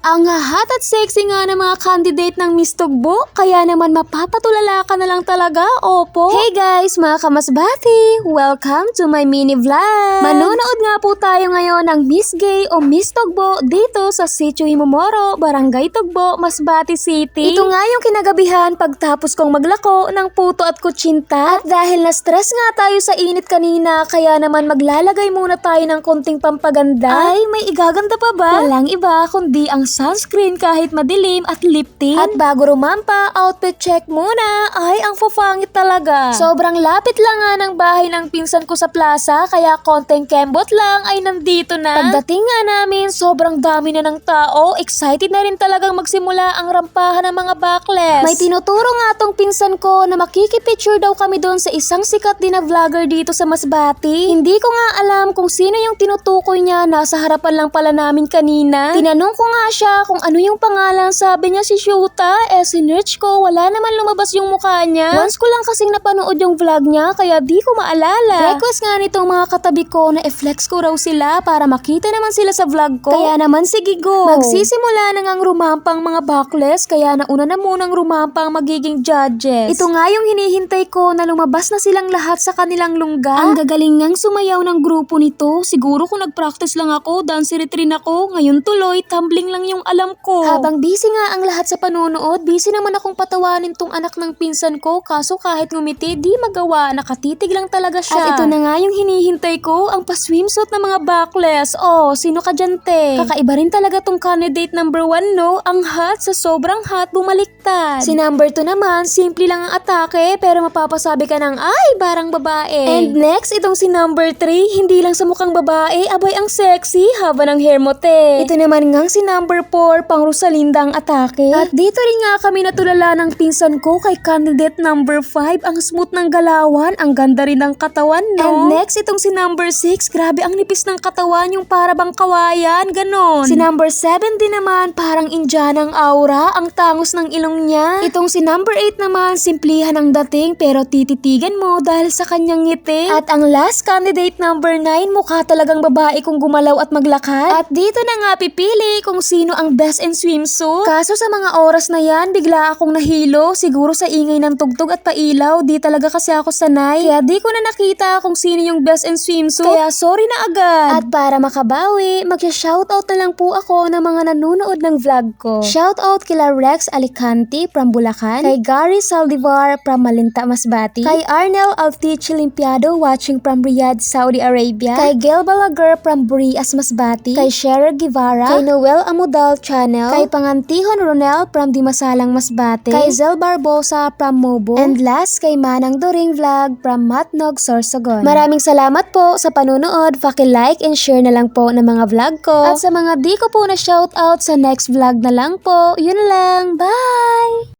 Ang hot at sexy nga ng mga candidate ng Miss Tugbo, kaya naman mapapatulala ka na lang talaga, opo. Hey guys, mga kamasbati! Welcome to my mini vlog! Manonood nga po tayo ngayon ng Miss Gay o Miss Tugbo dito sa Sitio Himomoro, Barangay Tugbo, Masbate City. Ito nga yung kinagabihan pagtapos kong maglako ng puto at kutsinta. At dahil na-stress nga tayo sa init kanina, kaya naman maglalagay muna tayo ng konting pampaganda. Ay, may igaganda pa ba? Walang iba kundi ang sunscreen kahit madilim at lip tint. At bago rumampa, outfit check muna. Ay, ang fufangit talaga. Sobrang lapit lang nga ng bahay ng pinsan ko sa plaza, kaya konting kembot lang ay nandito na. Pagdating nga namin, sobrang dami na ng tao. Excited na rin talagang magsimula ang rampahan ng mga backless. May tinuturo nga tong pinsan ko na makikipicture daw kami doon sa isang sikat din na vlogger dito sa Masbate. Hindi ko nga alam kung sino yung tinutukoy niya, nasa harapan lang pala namin kanina. Tinanong ko nga siya kung ano yung pangalan, sabi niya si Shuta. Sinearch ko, wala naman lumabas yung mukha niya. Once ko lang kasing napanood yung vlog niya, kaya di ko maalala. Request nga nitong mga katabi ko na i-flex ko raw sila para makita naman sila sa vlog ko. Kaya naman sige go. Magsisimula na ngang rumampang mga backless, kaya nauna na munang rumampang magiging judges. Ito nga yung hinihintay ko na lumabas na silang lahat sa kanilang lungga. Ang gagaling ngang sumayaw ng grupo nito. Siguro kung nag-practice lang ako, dance retreat ako, ngayon tuloy, tumbling lang yung alam ko. Habang busy nga ang lahat sa panunood, busy naman akong patawanin tong anak ng pinsan ko, kaso kahit ngumiti, di magawa, nakatitig lang talaga siya. At ito na nga yung hinihintay ko, ang pa-swimsuit ng mga backless. Oh, sino ka dyan, te? Kakaiba rin talaga tong candidate number 1, no? Ang hot sa sobrang hot, bumaliktad. Si number 2 naman, simple lang ang atake, pero mapapasabi ka ng, ay, barang babae. And next, itong si number 3, hindi lang sa mukhang babae, abay ang sexy, haba ng hair mo, te. Ito naman ngang si number 4, pang Rosalinda ang atake. At dito rin nga kami natulala ng pinsan ko kay candidate number 5, ang smooth ng galawan, ang ganda rin ng katawan, no? And next, itong si number 6, grabe ang nipis ng katawan, yung para bang kawayan, ganon. Si number 7 din naman, parang Indianang aura, ang tangos ng ilong niya. Itong si number 8 naman, simplihan ang dating, pero tititigan mo dahil sa kanyang ngiti. At ang last candidate number 9, mukha talagang babae kung gumalaw at maglakad. At dito na nga pipili kung sino ang best in swimsuit. Kaso sa mga oras na yan, bigla akong nahilo, siguro sa ingay ng tugtog at pailaw, di talaga kasi ako sanay. Kaya di ko na nakita kung sino yung best in swimsuit, kaya sorry na agad. At para makabawi, magsha-shoutout na lang po ako ng mga nanonood ng vlog ko. Shoutout kila Rex Alicante from Bulacan, kay Gary Saldivar from Malinta, Masbate, kay Arnel Altich Limpiado watching from Riyadh, Saudi Arabia, kay Gail Balaguer from Burias, Masbate, kay Sheryl Guevara, kay Noel Amudal Channel, kay Pangantihon Ronel from Dimasalang, Masbate, kay Zel Barbosa from Mobo, and last kay Manang Doring Vlog from Matnog, Sorsogon. Maraming salamat po sa panunood, paki-like and share na lang po ng mga vlog ko. At sa mga di ko po na shoutout, sa next vlog na lang po. Yun lang, bye!